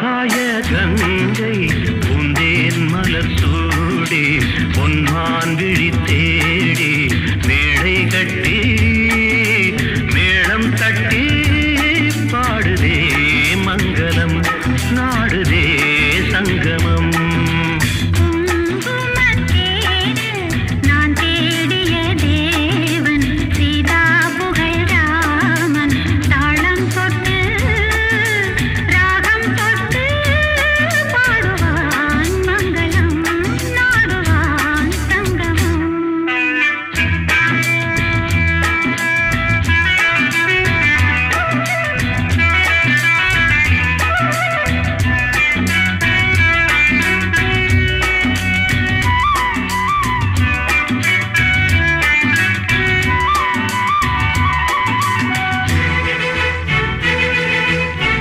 ஆகாய கங்கை பூந்தேன் மலர் சூடி பொன்மான் விழி தேடி மேடை கட்டி மேளம் தட்டி பாடுதே மங்களம் நாடுதே